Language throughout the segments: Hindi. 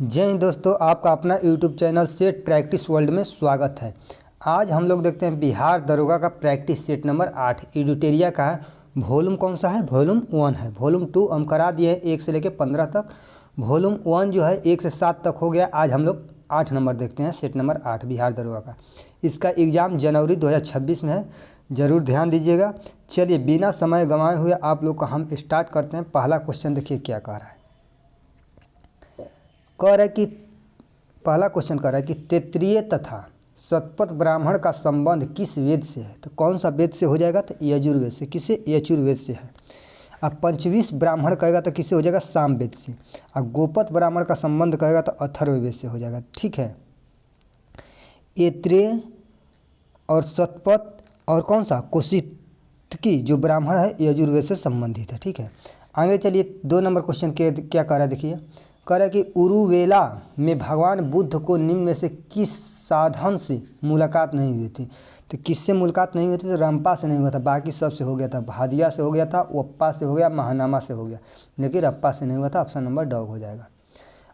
जय हिंद दोस्तों, आपका अपना YouTube channel set practice world में स्वागत है। आज हम लोग देखते हैं बिहार दरोगा का प्रैक्टिस सेट नंबर 8 एडिटोरिया का है। वॉल्यूम कौन सा है? वॉल्यूम 1 है। वॉल्यूम 2 हम करा दिए हैं 1 से लेकर 15 तक। वॉल्यूम 1 जो है 1 से 7 तक हो गया। आज हम लोग 8 नंबर देखते हैं, सेट नंबर 8 बिहार दरोगा का। इसका एग्ज़ाम जनवरी 2026 में है, ज़रूर ध्यान दीजिएगा। चलिए बिना समय गंवाए हुए आप लोग का हम स्टार्ट करते हैं। पहला क्वेश्चन देखिए क्या कह रहा है। पहला क्वेश्चन कह रहा है कि तैत्तिरीय तथा शतपथ ब्राह्मण का संबंध किस वेद से है? तो कौन सा वेद से हो जाएगा? तो यजुर्वेद से। किसे? यजुर्वेद से है। अब पंचविश ब्राह्मण कहेगा तो किससे हो जाएगा? सामवेद से। अब गोपथ ब्राह्मण का संबंध कहेगा तो अथर्ववेद से हो जाएगा। ठीक है। तैत्तिरीय और शतपथ और कौन सा कौशिकी जो ब्राह्मण है यजुर्वेद से संबंधित है। ठीक है, आगे चलिए 2 नंबर क्वेश्चन के क्या कह रहा है देखिए। कह रहा है कि उरुवेला में भगवान बुद्ध को निम्न में से किस साधन से मुलाकात नहीं हुई थी? तो किससे मुलाकात नहीं हुई थी? तो रंपा से नहीं हुआ था, बाकी सब से हो गया था। भादिया से हो गया था, वप्पा से हो गया, महानामा से हो गया, लेकिन रप्पा से नहीं हुआ था। ऑप्शन नंबर डॉग हो जाएगा।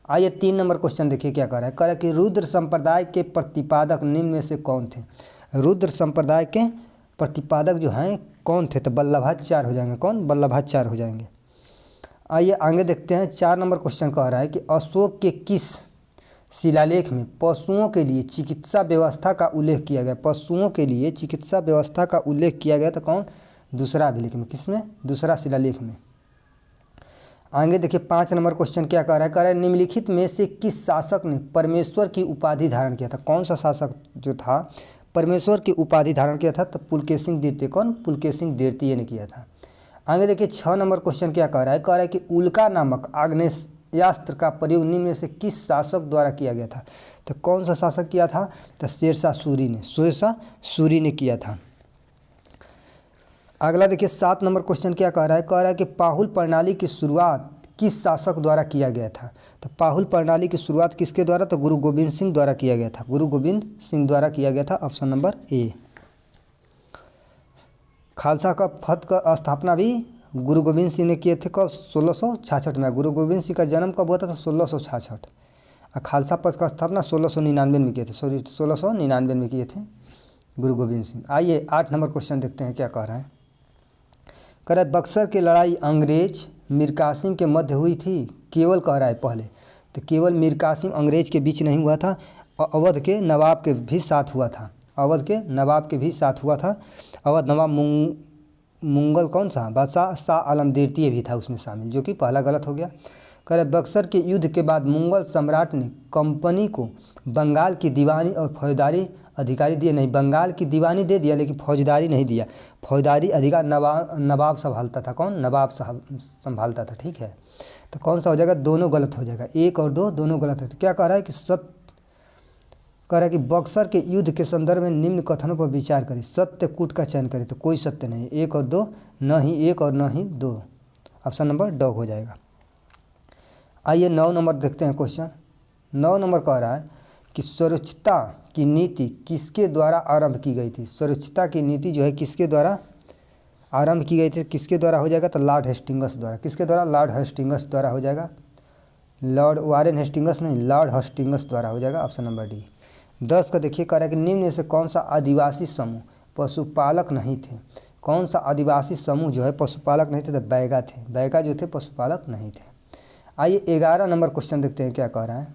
आइए 3 नंबर क्वेश्चन देखिए क्या कह रहा है। कह रहा है कि रुद्र संप्रदाय के प्रतिपादक निम्न में से कौन थे? रुद्र संप्रदाय के प्रतिपादक जो हैं कौन थे? तो वल्लभाचार्य हो जाएंगे। कौन? वल्लभाचार्य हो जाएंगे। आइए आगे देखते हैं। 4 नंबर क्वेश्चन कह रहा है कि अशोक के किस शिलालेख में पशुओं के लिए चिकित्सा व्यवस्था का उल्लेख किया गया? पशुओं के लिए चिकित्सा व्यवस्था का उल्लेख किया गया तो कौन? दूसरा अभिलेख में। किसमें? दूसरा शिलालेख में। आगे देखिए 5 नंबर क्वेश्चन क्या कह रहा है। कह रहा है निम्नलिखित में से किस शासक ने परमेश्वर की उपाधि धारण किया था? कौन सा शासक जो था परमेश्वर की उपाधि धारण किया था? तो पुलकेशिन द्वितीय। कौन? पुलकेशिन द्वितीय ने किया था। आगे देखिए 6 नंबर क्वेश्चन क्या कह रहा है। कह रहा है कि उल्का नामक आग्नेयास्त्र का प्रयोग निम्न में से किस शासक द्वारा किया गया था? तो कौन सा शासक किया था? तो शेरशाह सूरी ने। शेरशाह सूरी ने किया था। अगला देखिए 7 नंबर क्वेश्चन क्या कह रहा है। कह रहा है कि पाहुल प्रणाली की शुरुआत किस शासक द्वारा किया गया था? तो पाहुल प्रणाली की शुरुआत किसके द्वारा? तो गुरु गोविंद सिंह द्वारा किया गया था। गुरु गोविंद सिंह द्वारा किया गया था। Option number A. खालसा का फत का स्थापना भी गुरु गोविंद सिंह ने किए थे। कब? 1666 में। गुरु गोविंद सिंह का जन्म कब हुआ था? 1666। और खालसा पद का स्थापना 1699 में किए थे। 1699 में किए थे गुरु गोविंद सिंह। आइए 8 नंबर क्वेश्चन देखते हैं क्या कह रहा है। कह रहा है बक्सर की लड़ाई अंग्रेज मीर कासिम के मध्य हुई थी। केवल कह रहा है पहले तो केवल मीर कासिम अंग्रेज के बीच नहीं हुआ था, और अवध के नवाब के भी साथ हुआ था। अवध के नवाब के भी साथ हुआ था। अवध नवाब मुगल कौन सा? बादशाह शाह आलम द्वितीय भी था उसमें शामिल, जो कि पहला गलत हो गया। कह रहे बक्सर के युद्ध के बाद मुगल सम्राट ने कंपनी को बंगाल की दीवानी और फौजदारी अधिकारी दिए नहीं। बंगाल की दीवानी दे दिया लेकिन फौजदारी नहीं दिया। फौजदारी अधिकार नवाब संभालता था। कौन? नवाब साहब संभालता था। ठीक है, तो कौन सा हो जाएगा? दोनों गलत हो जाएगा। 1 और 2 दोनों गलत है। तो क्या कह रहा है कि कह रहा है कि बक्सर के युद्ध के संदर्भ में निम्न कथनों पर विचार करें, सत्य कूट का चयन करें। तो कोई सत्य नहीं। 1 और 2, न ही 1 और न ही 2। ऑप्शन नंबर डॉग हो जाएगा। आइए 9 नंबर देखते हैं क्वेश्चन। 9 नंबर कह रहा है कि सुरक्षिता की नीति किसके द्वारा आरंभ की गई थी? सुरक्षिता की नीति जो है किसके द्वारा आरंभ की गई थी? किसके द्वारा हो जाएगा? तो लॉर्ड हेस्टिंग्स द्वारा। किसके द्वारा? लॉर्ड हेस्टिंग्स द्वारा हो जाएगा। लॉर्ड वारेन हेस्टिंग्स नहीं, लॉर्ड हेस्टिंग्स द्वारा हो जाएगा। Option number D. 10 का देखिए कह रहा है कि निम्न में से कौन सा आदिवासी समूह पशुपालक नहीं थे? कौन सा आदिवासी समूह जो है पशुपालक नहीं थे? तो बैगा थे। बैगा जो थे पशुपालक नहीं थे। आइए 11 नंबर क्वेश्चन देखते हैं क्या कह रहा है।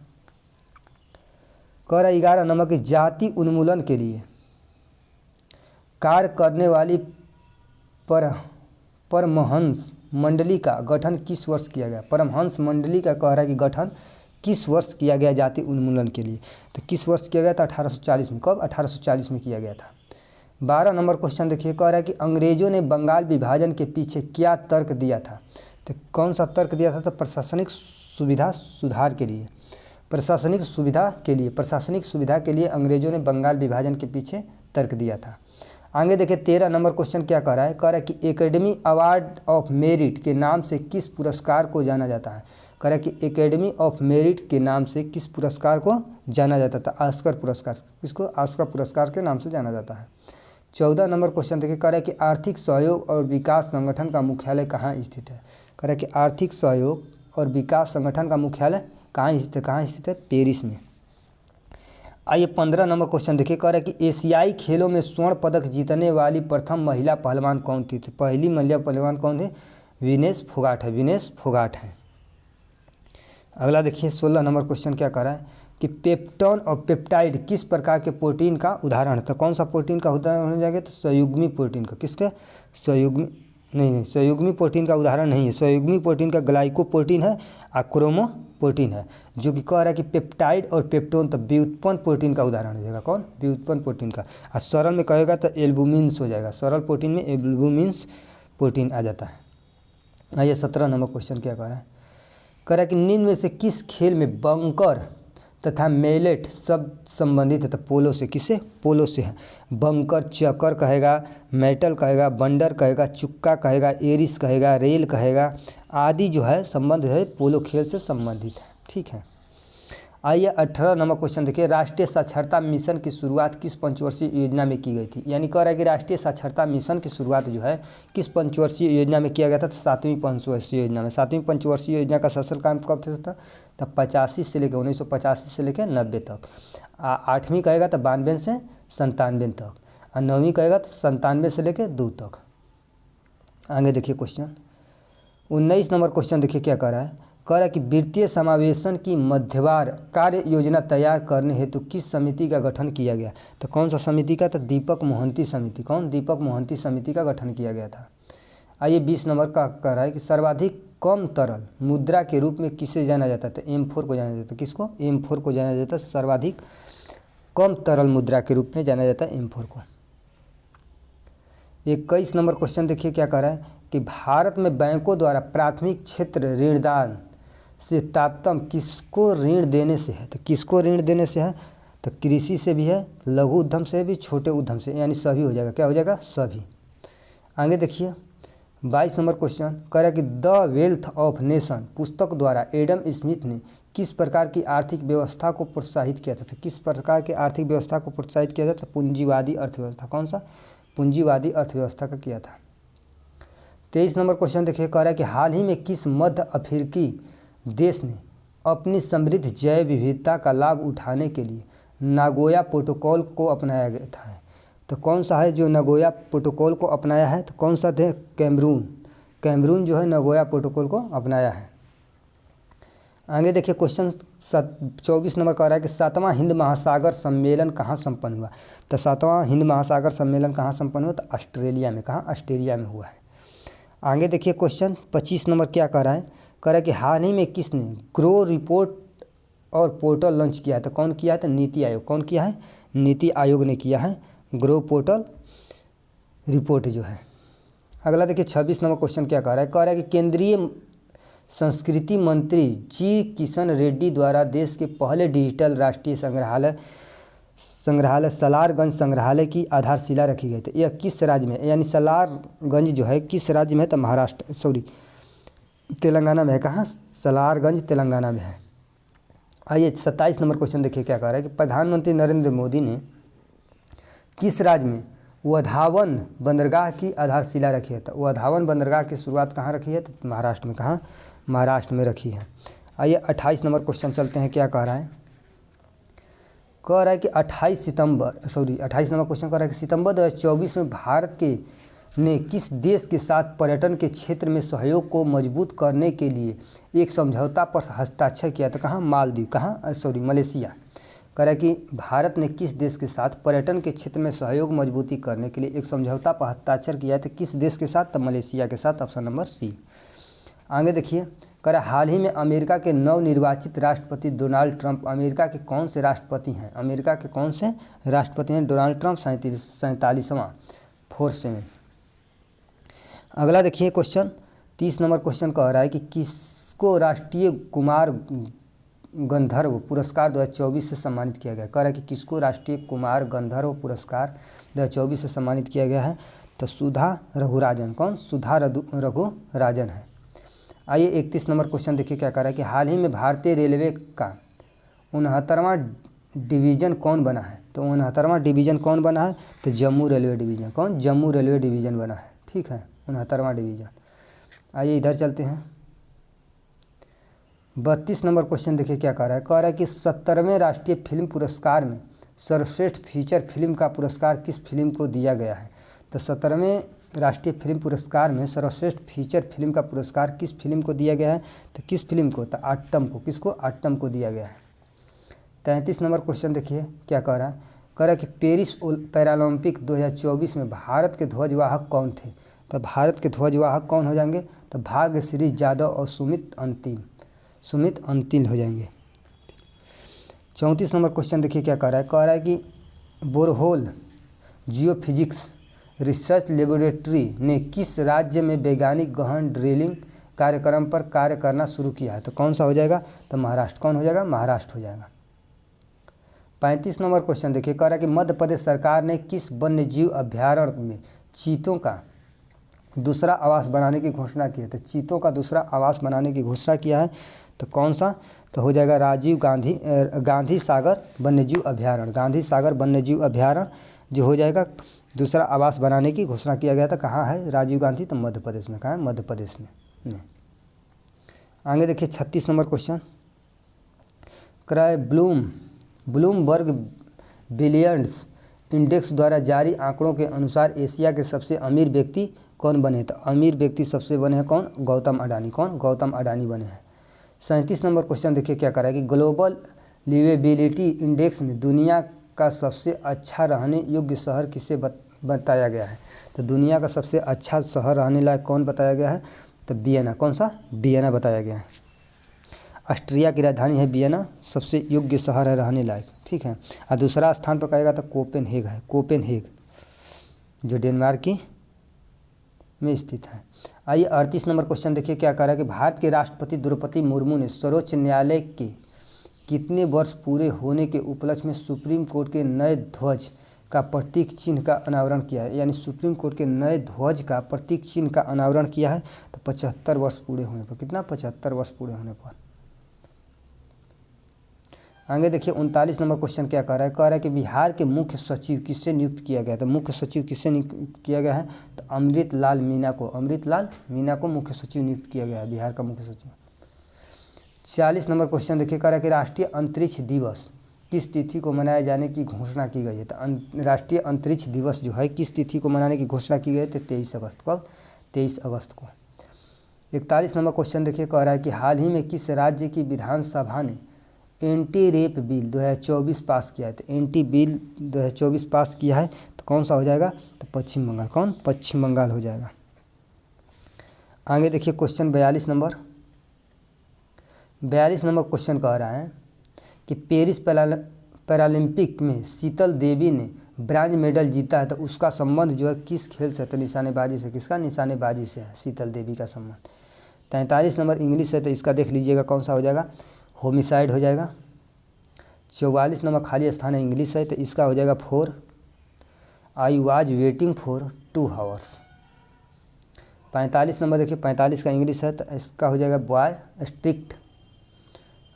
कह रहा है 11 नंबर की जाति उन्मूलन के लिए कार्य करने वाली परमहंस मंडली का गठन किस वर्ष किया गया? परमहंस मंडली का कह रहा है कि गठन किस वर्ष किया गया जाति उन्मूलन के लिए? तो किस वर्ष किया गया था? 1840 में। कब? 1840 में किया गया था। 12 नंबर क्वेश्चन देखिए कह रहा है कि अंग्रेजों ने बंगाल विभाजन के पीछे क्या तर्क दिया था? तो कौन सा तर्क दिया था? तो प्रशासनिक सुविधा सुधार के लिए। प्रशासनिक सुविधा के लिए अंग्रेजों ने बंगाल विभाजन के पीछे तर्क दिया था। आगे देखिए 13 नंबर क्वेश्चन क्या कह रहा है। कह रहा है कि एकेडमी अवार्ड ऑफ मेरिट के नाम से किस पुरस्कार को जाना जाता है? कह रहा है कि एकेडमी ऑफ मेरिट के नाम से किस पुरस्कार को जाना जाता था? ऑस्कर पुरस्कार। किसको? ऑस्कर पुरस्कार के नाम से जाना जाता है। 14 नंबर क्वेश्चन देखिए कह रहा है कि आर्थिक सहयोग और विकास संगठन का मुख्यालय कहाँ स्थित है? कह रहा है कि आर्थिक सहयोग और विकास संगठन का मुख्यालय कहाँ स्थित है? पेरिस में। आइए 15 नंबर क्वेश्चन देखिए, कह रहा है कि एशियाई खेलों में स्वर्ण पदक जीतने वाली प्रथम महिला पहलवान कौन थी? तो पहली महिला पहलवान कौन थी? विनेश फोगाट है, विनेश फोगाट है। अगला देखिए 16 नंबर क्वेश्चन क्या कह रहा है कि पेप्टोन और पेप्टाइड किस प्रकार के प्रोटीन का उदाहरण है? तो कौन सा प्रोटीन का उदाहरण हो जाएगा? तो संयुग्मी प्रोटीन का। किसके? संयुग्मी नहीं, संयुग्मी प्रोटीन का उदाहरण नहीं है। संयुग्मी प्रोटीन का ग्लाइकोप्रोटीन है और क्रोमोप्रोटीन है। जो कि कह रहा है कि पेप्टाइड और पेप्टोन तो व्युत्पन्न प्रोटीन का उदाहरण हो जाएगा। कौन? व्युत्पन्न प्रोटीन का। और सरल में कहेगा तो एल्बुमिन्स हो जाएगा। सरल प्रोटीन में एल्बुमिन्स प्रोटीन आ जाता है। आइए 17 नंबर क्वेश्चन क्या कह रहा है? कह रहा है कि निम्न में से किस खेल में बंकर तथा मेलेट शब्द संबंधित है? तो पोलो से। किससे? पोलो से है। बंकर चक्कर कहेगा, मेटल कहेगा, बंडर कहेगा, चुक्का कहेगा, एरिस कहेगा, रेल कहेगा, आदि जो है संबंध है पोलो खेल से संबंधित है। ठीक है। आइए 18 नंबर क्वेश्चन देखिए, राष्ट्रीय साक्षरता मिशन की शुरुआत किस पंचवर्षीय योजना में की गई थी? यानी कह रहा है कि राष्ट्रीय साक्षरता मिशन की शुरुआत जो है किस पंचवर्षीय योजना में किया गया था? तो 7वीं पंचवर्षीय योजना में। 7वीं पंचवर्षीय योजना का शासनकाल कब से था? तब 85 से लेकर 1985 से लेकर 90 तक। 8वीं कहेगा तो 92 से 97 तक। और 9वीं कहेगा तो 97 से लेकर 2 तक। आगे देखिए क्वेश्चन 19 नंबर क्वेश्चन देखिए क्या कह रहा है? कह रहा है कि वित्तीय समावेशन की मध्यवार कार्य योजना तैयार करने हेतु किस समिति का गठन किया गया? तो कौन सा समिति का? तो दीपक मोहंती समिति। कौन? दीपक मोहंती समिति का गठन किया गया था। आइए 20 नंबर का कह रहा है कि सर्वाधिक कम तरल मुद्रा के रूप में किसे जाना जाता है? तो M4 को जाना जाता है। किसको? M4 को जाना जाता है। सर्वाधिक कम तरल मुद्रा के रूप में जाना जाता है M4 को। 21 नंबर क्वेश्चन देखिए क्या कह रहा है कि भारत में बैंकों द्वारा प्राथमिक क्षेत्र ऋणदान से तारतम्य किसको ऋण देने से है? तो किसको ऋण देने से है? तो कृषि से भी है, लघु उद्यम से भी, छोटे उद्यम से, यानी सभी हो जाएगा। क्या हो जाएगा? सभी। आगे देखिए 22 नंबर क्वेश्चन कह रहा है कि द वेल्थ ऑफ नेशन पुस्तक द्वारा एडम स्मिथ ने किस प्रकार की आर्थिक व्यवस्था को प्रोत्साहित किया था? तो किस प्रकार की आर्थिक व्यवस्था को प्रोत्साहित किया था? तो पूंजीवादी अर्थव्यवस्था। कौन सा? पूंजीवादी अर्थव्यवस्था का किया था। 23 नंबर क्वेश्चन देखिए कह रहा है कि हाल ही में किस मध्य अफ्रीकी देश ने अपनी समृद्ध जैव विविधता का लाभ उठाने के लिए नागोया प्रोटोकॉल को अपनाया गया था? तो कौन सा है जो नागोया प्रोटोकॉल को अपनाया है? तो कौन सा थे? कैमरून। कैमरून जो है नागोया प्रोटोकॉल को अपनाया है। आगे देखिए क्वेश्चन 24 नंबर कह रहा है कि 7वां हिंद महासागर सम्मेलन कहाँ संपन्न हुआ? तो 7वां हिंद महासागर सम्मेलन कहाँ संपन्न हुआ? तो ऑस्ट्रेलिया में। कहाँ? ऑस्ट्रेलिया में हुआ है। आगे देखिए क्वेश्चन 25 नंबर क्या कह रहा है? कह रहा है कि हाल ही में किसने ग्रो रिपोर्ट और पोर्टल लॉन्च किया है? तो कौन किया है? तो नीति आयोग। कौन किया है? नीति आयोग ने किया है ग्रो पोर्टल रिपोर्ट जो है। अगला देखिए 26 नंबर क्वेश्चन क्या कह रहा है? कह रहा है कि केंद्रीय संस्कृति मंत्री जी किशन रेड्डी द्वारा देश के पहले डिजिटल राष्ट्रीय संग्रहालय सलारगंज संग्रहालय की आधारशिला रखी गई थी। यह किस राज्य में? यानी सलारगंज जो है किस राज्य में है? तो महाराष्ट्र तेलंगाना में है। कहाँ? सलारगंज तेलंगाना में है। आइए 27 नंबर क्वेश्चन देखिए क्या कह रहा है कि प्रधानमंत्री नरेंद्र मोदी ने किस राज्य में वधावन बंदरगाह की आधारशिला रखी है? तो वधावन बंदरगाह की शुरुआत कहाँ रखी है? तो महाराष्ट्र में। कहाँ? महाराष्ट्र में रखी है। आइए 28 नंबर क्वेश्चन चलते हैं क्या कह रहा है? कह रहा है कि 28 नंबर क्वेश्चन कह रहा है कि सितंबर 2024 में भारत के ने किस देश के साथ पर्यटन के क्षेत्र में सहयोग को मजबूत करने के लिए एक समझौता पर हस्ताक्षर किया? तो कहाँ? मालदीव। कहाँ? मलेशिया। कह रहा है कि भारत ने किस देश के साथ पर्यटन के क्षेत्र में सहयोग मजबूती करने के लिए एक समझौता पर हस्ताक्षर किया है? तो किस देश के साथ? तो मलेशिया के साथ। Option number C. आगे देखिए कह रहा है हाल ही में अमेरिका के नवनिर्वाचित राष्ट्रपति डोनाल्ड ट्रंप अमेरिका के कौन से राष्ट्रपति हैं? अमेरिका के कौन से राष्ट्रपति हैं? डोनाल्ड ट्रंप 47वां 47। अगला देखिए क्वेश्चन 30 नंबर क्वेश्चन कह रहा है कि किसको राष्ट्रीय कुमार गंधर्व पुरस्कार 2024 से सम्मानित किया गया? कह रहा है कि किसको राष्ट्रीय कुमार गंधर्व पुरस्कार 2024 से सम्मानित किया गया है? तो सुधा रघुराजन। कौन? सुधा रघुराजन है। आइए 31 नंबर क्वेश्चन देखिए क्या कह रहा है कि हाल ही में भारतीय रेलवे का 69वां डिवीज़न कौन बना है? तो 69वां डिवीज़न कौन बना है? तो जम्मू रेलवे डिवीज़न। कौन? जम्मू रेलवे डिवीज़न बना है। ठीक है, 69वां डिवीज़न। आइए इधर चलते हैं। 32 नंबर क्वेश्चन देखिए क्या कह रहा है कि 70वें राष्ट्रीय फिल्म पुरस्कार में सर्वश्रेष्ठ फीचर फिल्म का पुरस्कार किस फिल्म को दिया गया है। तो 70वें राष्ट्रीय फिल्म पुरस्कार में सर्वश्रेष्ठ फीचर फिल्म का पुरस्कार किस फिल्म को दिया गया है। तो किस फिल्म को, तो आट्टम को। किसको, आट्टम को दिया गया है। 33 नंबर क्वेश्चन देखिए क्या कह रहा है कि पेरिस पैरालंपिक 2024 में भारत के ध्वजवाहक कौन थे। तो भारत के ध्वजवाहक कौन हो जाएंगे, तो भाग्यश्री जादव और सुमित अंतिल हो जाएंगे। 34 नंबर क्वेश्चन देखिए क्या कह रहा है कि बोरहोल जियोफिजिक्स रिसर्च लेबोरेटरी ने किस राज्य में वैज्ञानिक गहन ड्रिलिंग कार्यक्रम पर कार्य करना शुरू किया है। तो कौन सा हो जाएगा, तो महाराष्ट्र। कौन हो जाएगा, महाराष्ट्र हो जाएगा। 35 नंबर क्वेश्चन देखिए कह रहा है कि मध्य प्रदेश सरकार ने किस वन्य जीव अभ्यारण्य में चीतों का दूसरा आवास बनाने की घोषणा की है। तो चीतों का दूसरा आवास बनाने की घोषणा किया है, तो कौन सा, तो हो जाएगा राजीव गांधी सागर वन्यजीव अभ्यारण्य। गांधी सागर वन्यजीव अभ्यारण्य जो हो जाएगा दूसरा आवास बनाने की घोषणा किया गया था। कहाँ है राजीव गांधी, तो मध्य प्रदेश में। कहाँ है, मध्य प्रदेश में। आगे देखिए 36 number question Bloomberg billions index द्वारा जारी आंकड़ों के अनुसार एशिया के सबसे अमीर व्यक्ति कौन बने। तो अमीर व्यक्ति सबसे बने हैं कौन, गौतम अडानी। कौन, गौतम अडानी बने हैं। 37 नंबर क्वेश्चन देखिए क्या कर रहा है कि ग्लोबल लिवेबिलिटी इंडेक्स में दुनिया का सबसे अच्छा रहने योग्य शहर किसे बताया गया है। तो दुनिया का सबसे अच्छा शहर रहने लायक कौन बताया गया है, तो वियना। कौन सा, वियना बताया गया है। ऑस्ट्रिया की राजधानी है वियना, सबसे योग्य शहर है रहने लायक। ठीक है। और दूसरा स्थान पर कहेगा तो कोपेनहेग है, कोपेनहेग जो डेनमार्क की में स्थित है। आइए 38 नंबर क्वेश्चन देखिए क्या कह रहा है कि भारत के राष्ट्रपति द्रौपदी मुर्मू ने सर्वोच्च न्यायालय के कितने वर्ष पूरे होने के उपलक्ष्य में सुप्रीम कोर्ट के नए ध्वज का प्रतीक चिन्ह का अनावरण किया है। यानी सुप्रीम कोर्ट के नए ध्वज का प्रतीक चिन्ह का अनावरण किया है, तो 75 वर्ष पूरे होने पर। कितना, 75 वर्ष पूरे होने पर। आगे देखिए 39 नंबर क्वेश्चन क्या कह रहा है कि बिहार के मुख्य सचिव किससे नियुक्त किया गया। तो मुख्य सचिव किससे नियुक्त किया गया है, तो अमृतलाल मीना को मुख्य सचिव नियुक्त किया गया है, बिहार का मुख्य सचिव। 40 नंबर क्वेश्चन देखिए कह रहा है कि राष्ट्रीय अंतरिक्ष दिवस किस तिथि को मनाए जाने की घोषणा की गई है। तो राष्ट्रीय अंतरिक्ष दिवस जो है किस तिथि को मनाने की घोषणा की गई है, तो 23 अगस्त को। 23 अगस्त को। 41 नंबर क्वेश्चन देखिए कह रहा है कि हाल ही में किस राज्य की विधानसभा ने एंटी रेप बिल 2024 पास किया है। तो एंटी बिल 2024 पास किया है, तो कौन सा हो जाएगा, तो पश्चिम बंगाल। कौन, पश्चिम बंगाल हो जाएगा। आगे देखिए क्वेश्चन 42 नंबर क्वेश्चन कह रहा है कि पेरिस पैरालंपिक में शीतल देवी ने ब्रांज मेडल जीता है, तो उसका संबंध जो है किस खेल से, तो निशानेबाजी से। किसका, निशानेबाजी से है शीतल देवी का संबंध। 43 नंबर इंग्लिश है, तो इसका देख लीजिएगा कौन सा हो जाएगा, होमिसाइड हो जाएगा। 44 नंबर खाली स्थान है, इंग्लिश है, तो इसका हो जाएगा 4 I was waiting for 2 hours. 45 number देखिए 45 का इंग्लिश है, तो इसका हो जाएगा बॉय स्ट्रिक्ट।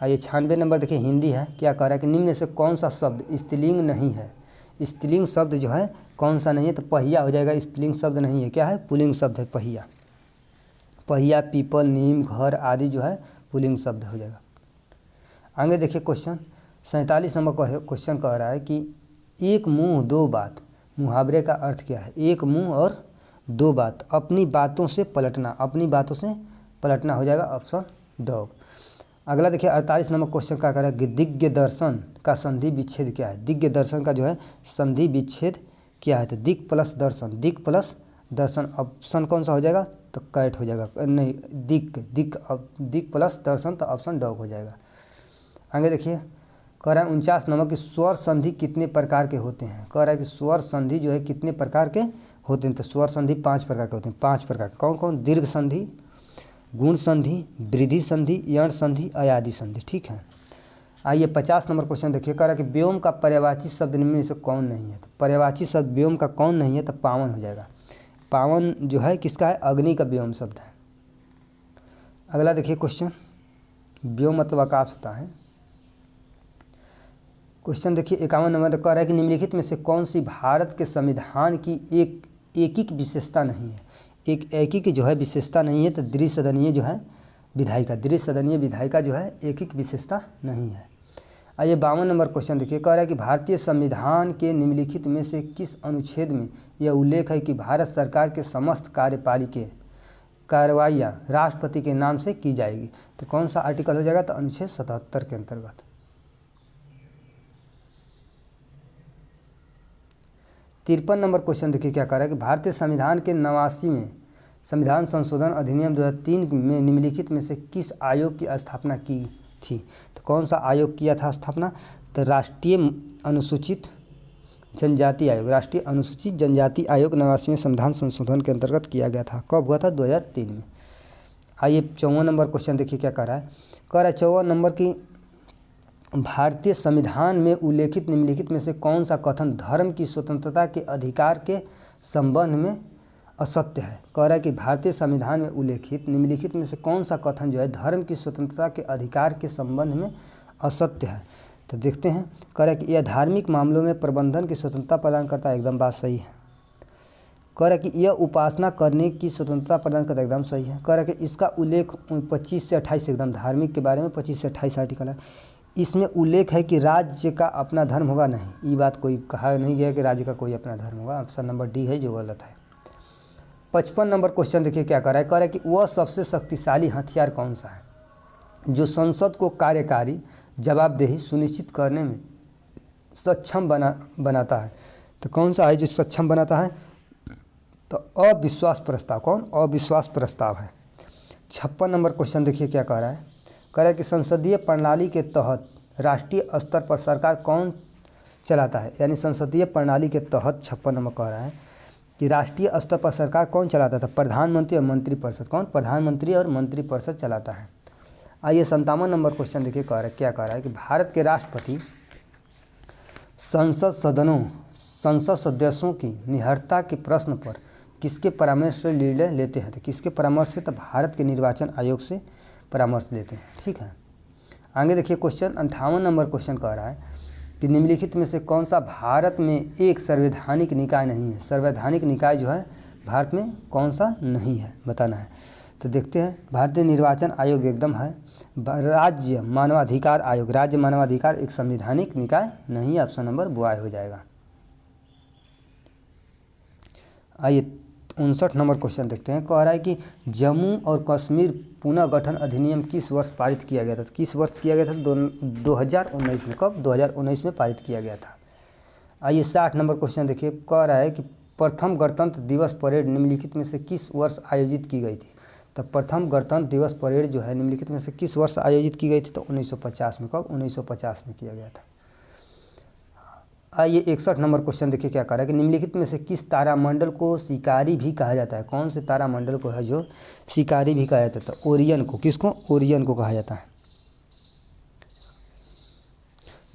आइए 96 नंबर देखिए हिंदी है, क्या कह रहा है कि निम्न में से कौन सा शब्द स्त्रीलिंग नहीं है। स्त्रीलिंग शब्द जो है कौन सा नहीं है, तो पहिया हो जाएगा। स्त्रीलिंग शब्द नहीं है, क्या है, पुल्लिंग शब्द है पहिया। पीपल, नीम, घर आदि जो है पुल्लिंग शब्द हो जाएगा। आगे देखिए क्वेश्चन 47 नंबर क्वेश्चन कह रहा है कि एक मुंह दो बात मुहावरे का अर्थ क्या है। एक मुंह और दो बात, अपनी बातों से पलटना हो जाएगा ऑप्शन डॉग। अगला देखिए 48 नंबर क्वेश्चन क्या कह रहा है कि दिग्ग दर्शन का संधि विच्छेद क्या है। दिग्ग दर्शन का जो है संधि विच्छेद क्या है, तो दिक् प्लस दर्शन ऑप्शन कौन सा हो जाएगा, तो कैट हो जाएगा। नहीं, दिक् प्लस दर्शन, तो ऑप्शन डॉग हो जाएगा। आगे देखिए कह रहा है 49 नंबर की स्वर संधि कितने प्रकार के होते हैं। कह रहा है कि स्वर संधि जो है कितने प्रकार के होते हैं, तो स्वर संधि 5 प्रकार के होते हैं। 5 प्रकार के कौन कौन, दीर्घ संधि, गुण संधि, वृद्धि संधि, यण संधि, अयादि संधि। ठीक है। आइए 50 नंबर क्वेश्चन देखिए कह रहा है कि व्योम का पर्यायवाची शब्द निम्न में से कौन नहीं है। तो पर्यायवाची शब्द व्योम का कौन नहीं है, तो पावन हो जाएगा। पावन जो है किसका है, अग्नि का व्योम शब्द है। अगला देखिए क्वेश्चन, व्योम मतलब आकाश होता है। क्वेश्चन देखिए 51 नंबर कह रहा है कि निम्नलिखित में से कौन सी भारत के संविधान की एक विशेषता नहीं है। एक जो है विशेषता नहीं है, तो द्विसदनीय जो है विधायिका, द्विसदनीय विधायिका जो है एक ही विशेषता नहीं है। आइए 52 नंबर क्वेश्चन देखिए, कह रहा है कि भारतीय संविधान के निम्नलिखित में से किस अनुच्छेद में यह उल्लेख है कि भारत सरकार के समस्त कार्यपालिकीय कार्रवाइयाँ राष्ट्रपति के नाम से की जाएगी। तो कौन सा आर्टिकल हो जाएगा, तो अनुच्छेद 77 के अंतर्गत। 53 नंबर क्वेश्चन देखिए क्या कह रहा है कि भारतीय संविधान के 89वें संविधान संशोधन अधिनियम 2003 में निम्नलिखित में से किस आयोग की स्थापना की थी। तो कौन सा आयोग किया था स्थापना, तो राष्ट्रीय अनुसूचित जनजाति आयोग, राष्ट्रीय अनुसूचित जनजाति आयोग 89वें संविधान संशोधन के अंतर्गत किया गया था। कब हुआ था, 2003 में। आइए 54 नंबर क्वेश्चन देखिए क्या कह रहा है, 54 नंबर की भारतीय संविधान में उल्लेखित निम्नलिखित में से कौन सा कथन धर्म की स्वतंत्रता के अधिकार के संबंध में असत्य है। कह रहा है कि भारतीय संविधान में उल्लेखित निम्नलिखित में से कौन सा कथन जो है धर्म की स्वतंत्रता के अधिकार के संबंध में असत्य है। तो देखते हैं, कह रहा है कि यह धार्मिक मामलों में प्रबंधन की स्वतंत्रता प्रदान करता है, एकदम बात सही है। कह रहा है कि यह उपासना करने की स्वतंत्रता प्रदान करता है, एकदम सही है। कह रहा है कि इसका उल्लेख 25 से 28 एकदम धार्मिक के बारे में 25 से 28 आर्टिकल है। इसमें उल्लेख है कि राज्य का अपना धर्म होगा नहीं, ये बात कोई कहा नहीं गया कि राज्य का कोई अपना धर्म होगा। ऑप्शन नंबर डी है जो गलत है। 55 नंबर क्वेश्चन देखिए क्या कर रहा है, कह रहा है कि वह सबसे शक्तिशाली हथियार कौन सा है जो संसद को कार्यकारी जवाबदेही सुनिश्चित करने में सक्षम बनाता है। तो कौन सा है जो सक्षम बनाता है, तो अविश्वास प्रस्ताव। कौन, अविश्वास प्रस्ताव है। 56 नंबर क्वेश्चन देखिए क्या कह रहा है, कह रहा है कि संसदीय प्रणाली के तहत राष्ट्रीय स्तर पर सरकार कौन चलाता है। यानी संसदीय प्रणाली के तहत 56 नंबर कह रहा है कि राष्ट्रीय स्तर पर सरकार कौन चलाता था, प्रधानमंत्री और मंत्रिपरिषद। कौन, प्रधानमंत्री और मंत्रिपरिषद चलाता है। आइए 57 नंबर क्वेश्चन देखिए कह रहा है क्या कह रहा है कि भारत के राष्ट्रपति संसद सदस्यों की निहरता के प्रश्न पर किसके परामर्श से निर्णय लेते हैं। तो किसके परामर्श से, तो भारत के निर्वाचन आयोग से परामर्श लेते हैं। ठीक है, आगे देखिए क्वेश्चन 58 नंबर क्वेश्चन कह रहा है कि निम्नलिखित में से कौन सा भारत में एक संवैधानिक निकाय नहीं है। संवैधानिक निकाय जो है भारत में कौन सा नहीं है, बताना है। तो देखते हैं, भारतीय निर्वाचन आयोग एकदम है। राज्य मानवाधिकार आयोग, राज्य मानवाधिकार एक संवैधानिक निकाय नहीं है। ऑप्शन नंबर बॉय हो जाएगा। आइए 59 नंबर क्वेश्चन देखते हैं, कह रहा है कि जम्मू और कश्मीर पुनः गठन अधिनियम किस वर्ष पारित किया गया था। तो किस वर्ष किया गया था, 2019 में। कब, 2019 में पारित किया गया था। आइए 60 नंबर क्वेश्चन देखिए, कह रहा है कि प्रथम गणतंत्र दिवस परेड निम्नलिखित में से किस वर्ष आयोजित की गई थी। तो प्रथम गणतंत्र दिवस परेड जो है निम्नलिखित में से किस वर्ष आयोजित की गई थी, तो 1950 में। कब, 1950 में किया गया था। आइए 61 नंबर क्वेश्चन देखिए क्या कह रहा है कि निम्नलिखित में से किस तारामंडल को शिकारी भी कहा जाता है। कौन से तारामंडल को है जो शिकारी भी कहा जाता है, तो ओरियन को। किसको, ओरियन को कहा जाता है।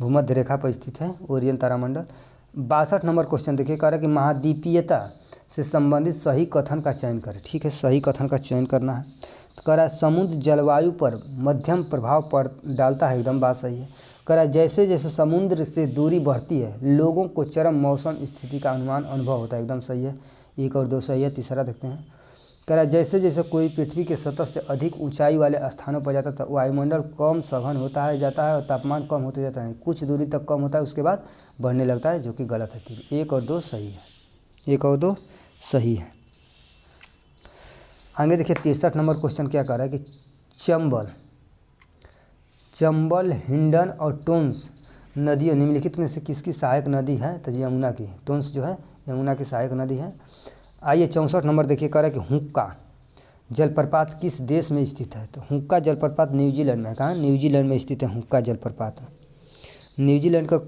भूमध्य रेखा पर स्थित है ओरियन तारामंडल। 62 नंबर क्वेश्चन देखिए कह रहा है कि महाद्वीपीयता से संबंधित सही कथन का चयन करें। ठीक है, सही कथन का चयन करना है। तो कह रहा है समुद्र जलवायु पर मध्यम प्रभाव डालता है, एकदम बात सही है। कह रहा है जैसे जैसे समुद्र से दूरी बढ़ती है लोगों को चरम मौसम स्थिति का अनुभव होता है, एकदम सही है। 1 और 2 सही है। तीसरा देखते हैं, कह रहा है जैसे जैसे कोई पृथ्वी के सतह से अधिक ऊंचाई वाले स्थानों पर जाता है तो वायुमंडल कम सघन होता जाता है और तापमान कम होते जाता है। कुछ दूरी तक कम होता है, उसके बाद बढ़ने लगता है, जो कि गलत है। 1 और 2 सही है। 1 और 2 सही है। आगे देखिए 63 नंबर क्वेश्चन क्या कह रहा है कि चंबल, हिंडन और टोंस नदियों निम्नलिखित में से किसकी सहायक नदी है। तो यमुना की। टोंस जो है यमुना की सहायक नदी है। आइए 64 नंबर देखिए कह रहा है कि हुक्का जलप्रपात किस देश में स्थित है। तो हुक्का जलप्रपात न्यूजीलैंड में है। कहाँ, न्यूजीलैंड में स्थित है हुक्का जलप्रपात। न्यूजीलैंड का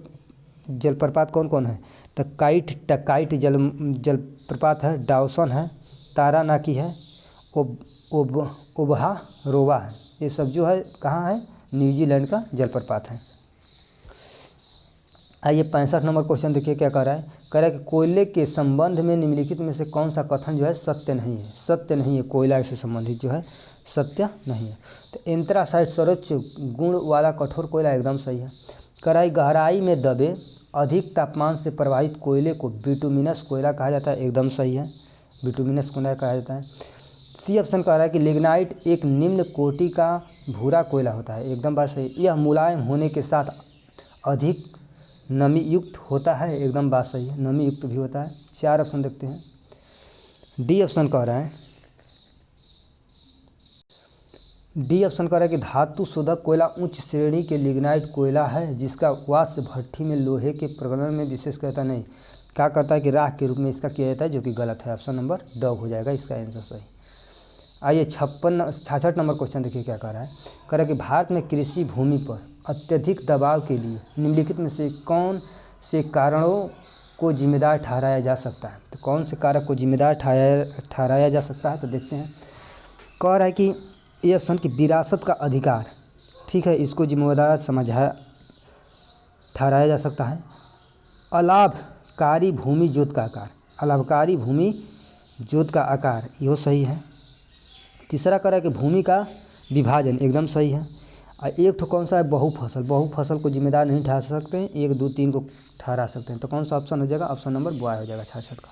जलप्रपात कौन कौन है, तो काइट जलप्रपात है, डाउसन है, तारानाकी है, ओबहा रोवा है। ये सब जो है कहाँ है, न्यूजीलैंड का जलप्रपात है। आइए 65 नंबर क्वेश्चन देखिए क्या कह रहा है, कह रहा है कि कोयले के संबंध में निम्नलिखित में से कौन सा कथन जो है सत्य नहीं है। सत्य नहीं है, कोयला से संबंधित जो है सत्य नहीं है। तो एंथ्रासाइट सर्वोच्च गुण वाला कठोर कोयला, एकदम सही है। कह रहा है गहराई में दबे अधिक तापमान से प्रवाहित कोयले को बिटुमिनस कोयला कहा जाता है, एकदम सही है। बिटुमिनस कोयला कहा जाता है। सी ऑप्शन कह रहा है कि लिग्नाइट एक निम्न कोटि का भूरा कोयला होता है, एकदम बात सही। यह मुलायम होने के साथ अधिक नमी युक्त होता है, एकदम बात सही है, नमी युक्त भी होता है। 4 ऑप्शन देखते हैं। डी ऑप्शन कह रहा है कि धातु शोधक कोयला उच्च श्रेणी के लिग्नाइट कोयला है जिसका वाष्प भट्ठी में लोहे के प्रगलन में विशेष करता नहीं, क्या करता है कि राख के रूप में इसका किया जाता है, जो कि गलत है। ऑप्शन नंबर ड हो जाएगा इसका आंसर सही। आइए 66 नंबर क्वेश्चन देखिए क्या कह रहा है। कह रहा है कि भारत में कृषि भूमि पर अत्यधिक दबाव के लिए निम्नलिखित में से कौन से कारणों को जिम्मेदार ठहराया जा सकता है। तो कौन से कारक को जिम्मेदार ठहराया जा सकता है, तो देखते हैं। कह रहा है कि ये ऑप्शन की विरासत का अधिकार, ठीक है, इसको जिम्मेदार ठहराया जा सकता है। अलाभकारी भूमि जोत का आकार, अलाभकारी भूमि जोत का आकार, यह सही है। तीसरा कह रहा है कि भूमि का विभाजन, एकदम सही है। और एक तो कौन सा है, बहुफसल, बहुफसल को जिम्मेदार नहीं ठहरा सकते हैं, 1 2 3 को ठहरा सकते हैं। तो कौन सा ऑप्शन हो जाएगा, ऑप्शन नंबर बॉय हो जाएगा 66 का।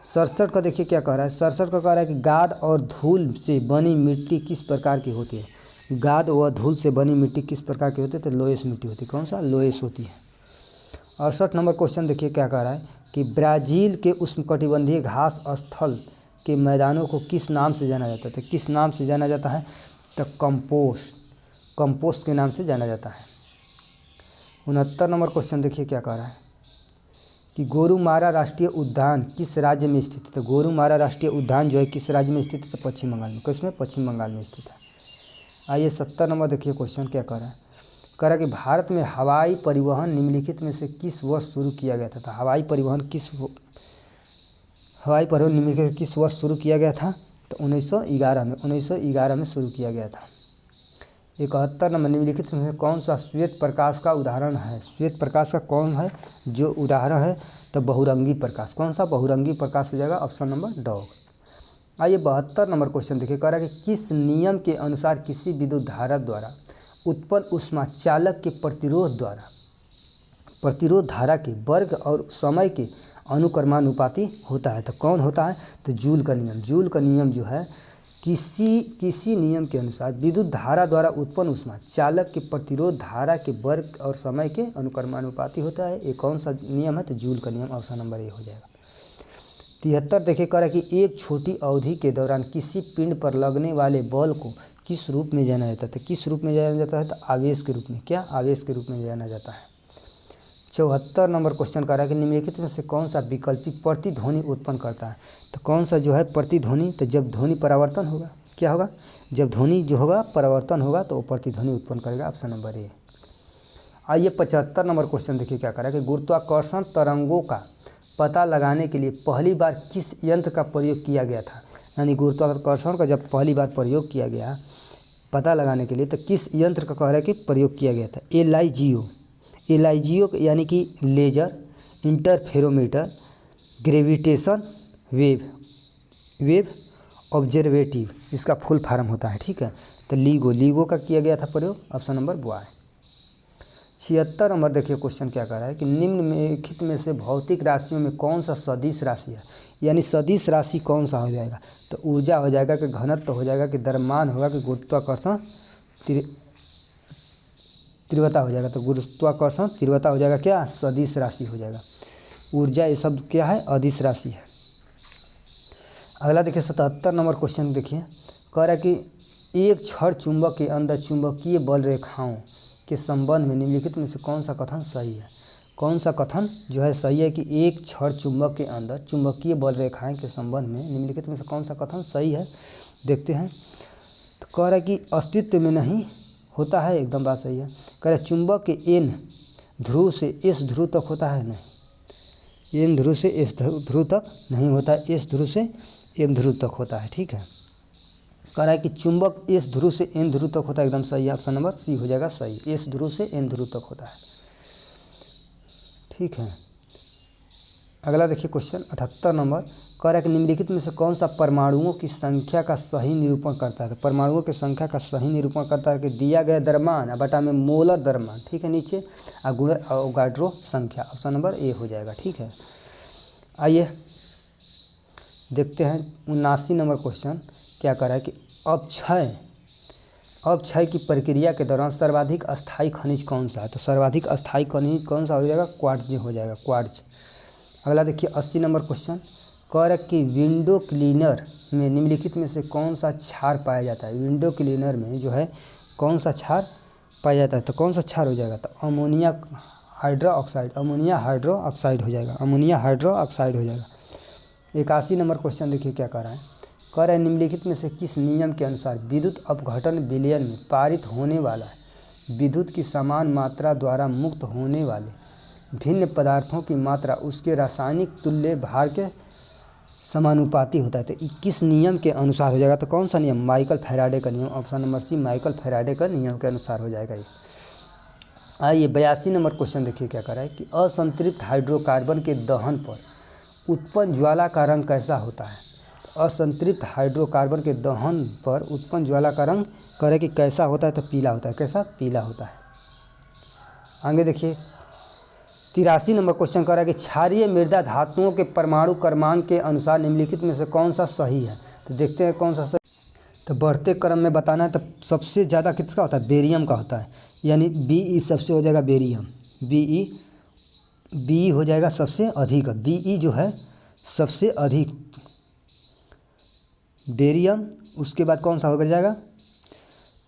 67 का देखिए क्या कह रहा है। 67 का कह रहा है कि गाद और धूल से बनी मिट्टी किस प्रकार की होती है। गाद व धूल से बनी मिट्टी किस प्रकार की होती है, तो लोएस मिट्टी होती है। कौन सा, लोएस होती है। 68 नंबर क्वेश्चन देखिए क्या कह रहा है कि ब्राज़ील के उष्णकटिबंधीय घास स्थल के मैदानों को किस नाम से जाना जाता है। तो किस नाम से जाना जाता है, तो कंपोस्ट के नाम से जाना जाता है। 69 नंबर क्वेश्चन देखिए क्या कह रहा है कि गोरुमारा राष्ट्रीय उद्यान किस राज्य में स्थित है। तो गोरुमारा राष्ट्रीय उद्यान जो है किस राज्य में स्थित है, तो पश्चिम बंगाल में। किसमें, पश्चिम बंगाल में स्थित है। आइए 70 नंबर देखिए क्वेश्चन क्या कह रहा है। कह रहा है कि भारत में हवाई परिवहन निम्नलिखित में से किस वर्ष शुरू किया गया था। तो हवाई परिवहन निम्नलिखित किस वर्ष शुरू किया गया था, तो 1911 में शुरू किया गया था। 71 नंबर निम्नलिखित में से कौन सा श्वेत प्रकाश का उदाहरण है। श्वेत प्रकाश का कौन है जो उदाहरण है, तो बहुरंगी प्रकाश। कौन सा, बहुरंगी प्रकाश हो जाएगा, ऑप्शन नंबर ड। आइए 72 नंबर क्वेश्चन देखिए। कह रहा है कि किस नियम के अनुसार किसी विद्युत धारा द्वारा उत्पन्न ऊष्मा चालक के प्रतिरोध धारा के वर्ग और समय के अनुक्रमानुपाती होता है। तो कौन होता है, तो जूल का नियम जो है, किसी नियम के अनुसार विद्युत धारा द्वारा उत्पन्न ऊष्मा चालक के प्रतिरोध धारा के वर्ग और समय के अनुक्रमानुपाती होता है। ये कौन सा नियम है, तो जूल का नियम, ऑप्शन नंबर ए हो जाएगा। 73 देखिए कह रहा है कि एक छोटी अवधि के दौरान किसी पिंड पर लगने वाले बल को किस रूप में जाना जाता है। तो किस रूप में जाना जाता है, तो आवेश के रूप में। क्या, आवेश के रूप में जाना जाता है। 74 नंबर क्वेश्चन कह रहा है कि निम्नलिखित में से कौन सा विकल्पी प्रतिध्वनि उत्पन्न करता है। तो कौन सा जो है प्रतिध्वनि, तो जब ध्वनि परावर्तन होगा, क्या होगा, जब ध्वनि जो होगा परावर्तन होगा तो वो प्रतिध्वनि उत्पन्न करेगा, ऑप्शन नंबर ए। आइए 75 नंबर क्वेश्चन देखिए क्या कह रहा है कि गुरुत्वाकर्षण तरंगों का पता लगाने के लिए पहली बार किस यंत्र का प्रयोग किया गया था। यानी गुरुत्वाकर्षण का जब पहली बार प्रयोग किया गया पता लगाने के लिए, तो किस यंत्र का कह रहा है कि प्रयोग किया गया था। एलआईजीओ यानी कि लेजर इंटरफेरोमीटर ग्रेविटेशन वेव ऑब्जर्वेटिव, इसका फुल फॉर्म होता है, ठीक है। तो लीगो का किया गया था प्रयोग, ऑप्शन नंबर बॉय। 76 नंबर देखिए क्वेश्चन क्या कह रहा है कि निम्नलिखित में से भौतिक राशियों में कौन सा सदिश राशि है। यानी सदिश राशि कौन सा हो जाएगा, तो ऊर्जा हो जाएगा कि घनत्व हो जाएगा कि द्रव्यमान होगा कि गुरुत्वाकर्षण तीव्रता हो जाएगा। तो गुरुत्वाकर्षण तीव्रता हो जाएगा, क्या, सदिश राशि हो जाएगा। ऊर्जा ये शब्द क्या है, अदिश राशि है। अगला देखिए 77 नंबर क्वेश्चन देखिए। कह रहा है कि एक छड़ चुंबक के अंदर चुंबकीय बल रेखाओं के संबंध में निम्नलिखित में से कौन सा कथन सही है। कौन सा कथन जो है सही है कि एक छड़ चुंबक के अंदर चुंबकीय बल रेखाएं के संबंध में निम्नलिखित में से कौन सा कथन सही है, देखते हैं। तो कह रहा है कि अस्तित्व में नहीं होता है, एकदम बात सही है। कह रहा है चुंबक के एन ध्रुव से एस ध्रुव तक होता है, नहीं, एन ध्रुव से एस ध्रुव तक नहीं होता है, एस ध्रुव से एम ध्रुव तक होता है, ठीक है। कह रहा है कि चुंबक एस ध्रुव से एन ध्रुव तक होता है, एकदम सही है, ऑप्शन नंबर सी हो जाएगा सही, एस ध्रुव से एन ध्रुव तक होता है, ठीक है। अगला देखिए क्वेश्चन 78 नंबर। कह रहा है कि निम्नलिखित में से कौन सा परमाणुओं की संख्या का सही निरूपण करता है। तो परमाणुओं की संख्या का सही निरूपण करता है कि दिया गया द्रव्यमान बटा में मोलर द्रव्यमान, ठीक है, नीचे गुणा अवोगाड्रो संख्या, ऑप्शन नंबर ए हो जाएगा, ठीक है। आइए देखते हैं 79 नंबर क्वेश्चन। क्या कह रहा है कि अपक्षय की प्रक्रिया के दौरान सर्वाधिक अस्थायी खनिज कौन सा है? तो सर्वाधिक अस्थायी खनिज कौन सा हो जाएगा? क्वार्ट्ज हो जाएगा, क्वार्ट्ज। अगला देखिए 80 नंबर क्वेश्चन, कह रहा है कि विंडो क्लीनर में निम्नलिखित में से कौन सा क्षार पाया जाता है? विंडो क्लीनर में जो है कौन सा क्षार पाया जाता है? तो कौन सा क्षार हो जाएगा? तो अमोनिया हाइड्रोक्साइड हो जाएगा, अमोनिया हाइड्रोक्साइड हो जाएगा। 81 नंबर क्वेश्चन देखिए क्या कह रहा है? कह रहा है निम्नलिखित में से किस नियम के अनुसार विद्युत अपघटन विलयन में पारित होने वाला विद्युत की समान मात्रा द्वारा मुक्त होने वाले भिन्न पदार्थों की मात्रा उसके रासायनिक तुल्य भार के समानुपाती होता है? तो 21 नियम के अनुसार हो जाएगा। तो कौन सा नियम? माइकल फैराडे का नियम, option number C Michael Faraday का नियम के अनुसार हो जाएगा ये। आइए 82 नंबर क्वेश्चन देखिए क्या कर रहा है कि असंतृप्त हाइड्रोकार्बन के दहन पर उत्पन्न ज्वाला का रंग कैसा होता है? तो असंतृप्त हाइड्रोकार्बन के दहन पर उत्पन्न ज्वाला का रंग करे कि कैसा होता है? तो पीला होता है। कैसा? पीला होता है। आगे देखिए 83 नंबर क्वेश्चन कर रहा है कि क्षारीय मृदा धातुओं के परमाणु क्रमांक के अनुसार निम्नलिखित में से कौन सा सही है? तो देखते हैं कौन सा सही। तो बढ़ते क्रम में बताना है तो सबसे ज़्यादा किसका होता है? बेरियम का होता है, यानी Be सबसे हो जाएगा बेरियम, Be हो जाएगा सबसे अधिक, Be जो है सबसे अधिक बेरियम। उसके बाद कौन सा हो जाएगा?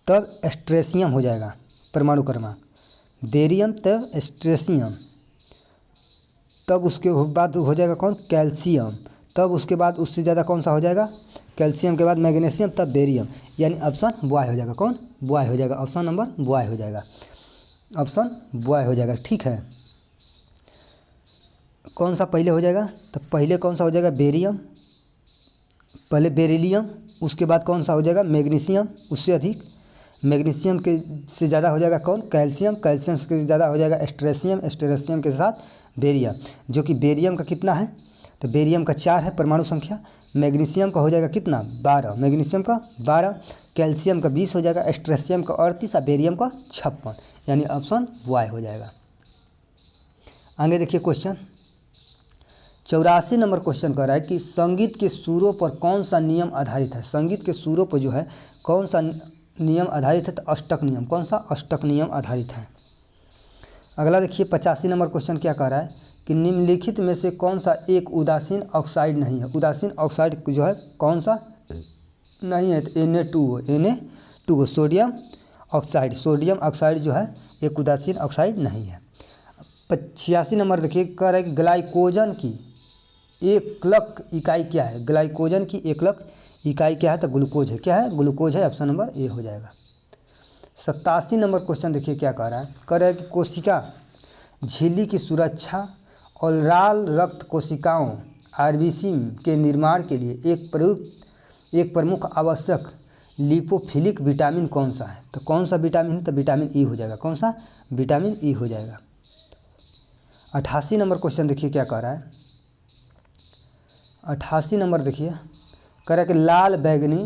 तब स्ट्रेशियम हो जाएगा परमाणु क्रमांक, बेरियम तब स्ट्रेशियम, तब उसके बाद हो जाएगा कौन? कैल्शियम, तब उसके बाद उससे ज़्यादा कौन सा हो जाएगा? कैल्शियम के बाद मैग्नीशियम, तब बेरियम, यानी ऑप्शन बॉय हो जाएगा। कौन? बॉय हो जाएगा, ऑप्शन नंबर बॉय हो जाएगा, ऑप्शन बॉय हो जाएगा। ठीक है, कौन सा पहले हो जाएगा? तो पहले कौन सा हो जाएगा? बेरियम, पहले बेरिलियम, उसके बाद कौन सा हो जाएगा? मैग्नीशियम, उससे अधिक मैग्नीशियम के से ज़्यादा हो जाएगा कौन? कैल्शियम, कैल्शियम से ज़्यादा हो जाएगा स्ट्रेशियम, स्ट्रेशियम के साथ बेरियम, जो कि बेरियम का कितना है? तो बेरियम का 4 है परमाणु संख्या, मैग्नीशियम का हो जाएगा कितना? 12, मैग्नीशियम का 12, कैल्शियम का 20 हो जाएगा, स्ट्रेशियम का 38 और बेरियम का 56, यानी ऑप्शन वाई हो जाएगा। आगे देखिए क्वेश्चन 84 नंबर क्वेश्चन कर रहा है कि संगीत के सुरों पर कौन सा नियम आधारित है? संगीत के सुरों पर जो है कौन सा नियम आधारित है? तो अष्टक नियम। कौन सा? अष्टक नियम आधारित है। अगला देखिए 85 नंबर क्वेश्चन क्या कह रहा है कि निम्नलिखित में से कौन सा एक उदासीन ऑक्साइड नहीं है? उदासीन ऑक्साइड जो है कौन सा नहीं है? तो Na2 हो, सोडियम ऑक्साइड जो है एक उदासीन ऑक्साइड नहीं है। 85 नंबर देखिए कह रहा है कि ग्लाइकोजन की एकलक इकाई क्या है? ग्लाइकोजन की एकलक इकाई क्या है? तो ग्लूकोज है। क्या है? ग्लूकोज है, ऑप्शन नंबर ए हो जाएगा। 87 नंबर क्वेश्चन देखिए क्या कह रहा है? कह रहा है कि कोशिका झिल्ली की सुरक्षा और लाल रक्त कोशिकाओं आरबीसी के निर्माण के लिए एक प्रमुख आवश्यक लिपोफिलिक विटामिन कौन सा है? तो कौन सा विटामिन? तो विटामिन ई हो जाएगा। कौन सा? विटामिन ई हो जाएगा। 88 नंबर क्वेश्चन देखिए क्या कह रहा है? 88 नंबर देखिए कह रहा है कि लाल बैगनी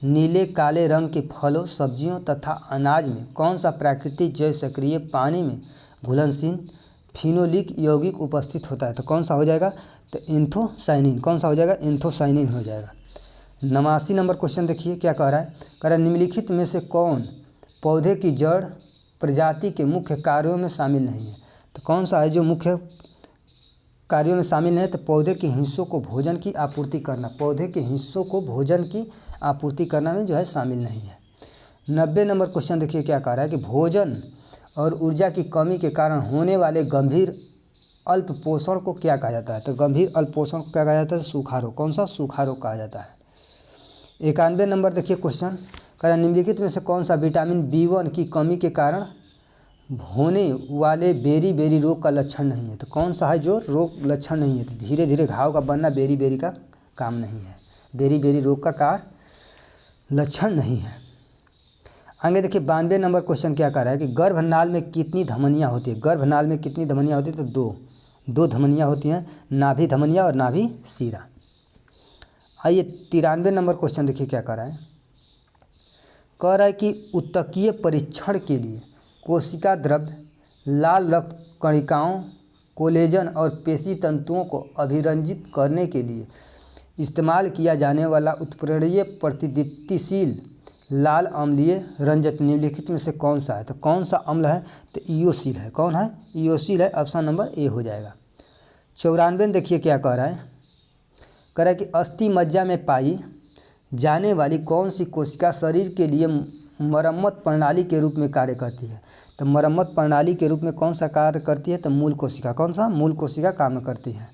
नीले काले रंग के फलों सब्जियों तथा अनाज में कौन सा प्राकृतिक जैव सक्रिय पानी में घुलनशील फिनोलिक यौगिक उपस्थित होता है? तो कौन सा हो जाएगा? तो एंथोसाइनिन। कौन सा हो जाएगा? एंथोसाइनिन हो जाएगा। 89 नंबर क्वेश्चन देखिए क्या कह रहा है? कह रहा है निम्नलिखित में से कौन पौधे की जड़ प्रजाति के मुख्य कार्यों में शामिल नहीं है? तो कौन सा है जो मुख्य कार्यों में शामिल है? तो पौधे के हिस्सों को भोजन की आपूर्ति करना, पौधे के हिस्सों को भोजन की आपूर्ति करना में जो है शामिल नहीं है। 90 नंबर क्वेश्चन देखिए क्या कह रहा है कि भोजन और ऊर्जा की कमी के कारण होने वाले गंभीर अल्पपोषण को क्या कहा जाता है? तो गंभीर अल्पपोषण को क्या कहा जाता है? सूखा रोग। कौन सा? सूखा रोग कहा जाता है। 91 नंबर देखिए क्वेश्चन कह रहा है निम्नलिखित में से कौन सा विटामिन B1 की कमी के कारण होने वाले बेरी रोग का लक्षण नहीं है? तो कौन सा है जो रोग लक्षण नहीं है? तो धीरे धीरे घाव का बनना बेरी का काम नहीं है, बेरी रोग का कार्य लक्षण नहीं है। आगे देखिए 92 नंबर क्वेश्चन क्या कह रहा है कि गर्भनाल में कितनी धमनियाँ होती है? गर्भनाल में कितनी धमनियाँ होती है? तो दो धमनियाँ होती हैं, नाभि धमनियाँ और नाभि शिरा। आइए 93 नंबर क्वेश्चन देखिए क्या कह रहा है? कह रहा है कि ऊतकीय परीक्षण के लिए कोशिका द्रव्य, लाल रक्त कणिकाओं, कोलेजन और पेशी तंतुओं को अभिरंजित करने के लिए इस्तेमाल किया जाने वाला उत्प्रेरकीय प्रतिदीप्तिशील लाल अम्लीय रंजक निम्नलिखित में से कौन सा है? तो कौन सा अम्ल है? तो इयोसिल है। कौन है? इयोसिल है। ऑप्शन नंबर ए हो जाएगा। 94 देखिए क्या कह रहा है। कह रहा है कि अस्थि मज्जा में पाई जाने वाली कौन सी कोशिका शरीर के लिए मरम्मत प्रणाली के रूप में कार्य करती है? तो मरम्मत प्रणाली के रूप में कौन सा कार्य करती है? तो मूल कोशिका। कौन सा? मूल कोशिका काम करती है।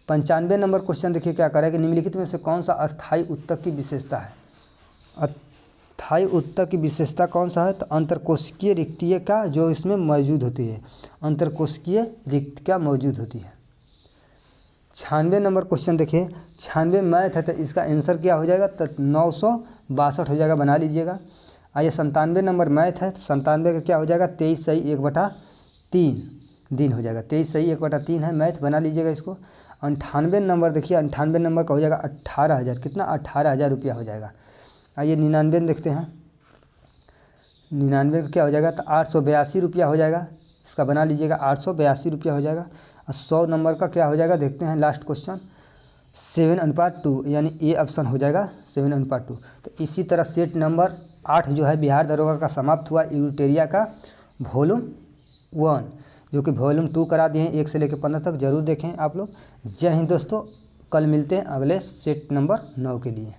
95 नंबर क्वेश्चन देखिए क्या कह रहा है कि निम्नलिखित में से कौन सा अस्थायी ऊतक की विशेषता है? अस्थायी ऊतक की विशेषता कौन सा है? तो अंतरकोशिकीय रिक्तिका जो इसमें मौजूद होती है, अंतरकोशिकीय रिक्तिका मौजूद होती है। 96 नंबर क्वेश्चन देखिए। 96 मैथ है तो इसका आंसर क्या हो जाएगा? तो 962 हो जाएगा, बना लीजिएगा। आइए 97 नंबर मैथ है तो 97 का क्या हो जाएगा? 23 सही 1/3 दिन हो जाएगा। 23 सही 1/3 है, मैथ बना लीजिएगा इसको। 98 नंबर देखिए। 98 नंबर का हो जाएगा 18,000। कितना? 18,000 रुपया हो जाएगा। आइए 99 देखते हैं। 99 का क्या हो जाएगा? तो 882 रुपया हो जाएगा। इसका बना लीजिएगा, 882 रुपया हो जाएगा। और 100 नंबर का क्या हो जाएगा देखते हैं। लास्ट क्वेश्चन 7/2 यानी ए ऑप्शन हो जाएगा 7/2। तो इसी तरह सेट नंबर 8 जो है बिहार दरोगा का समाप्त हुआ। यूटेरिया का वॉल्यूम 1 जो कि वॉल्यूम 2 करा दिए हैं 1 से लेकर 15 तक, जरूर देखें आप लोग। जय हिंद दोस्तों, कल मिलते हैं अगले सेट नंबर 9 के लिए।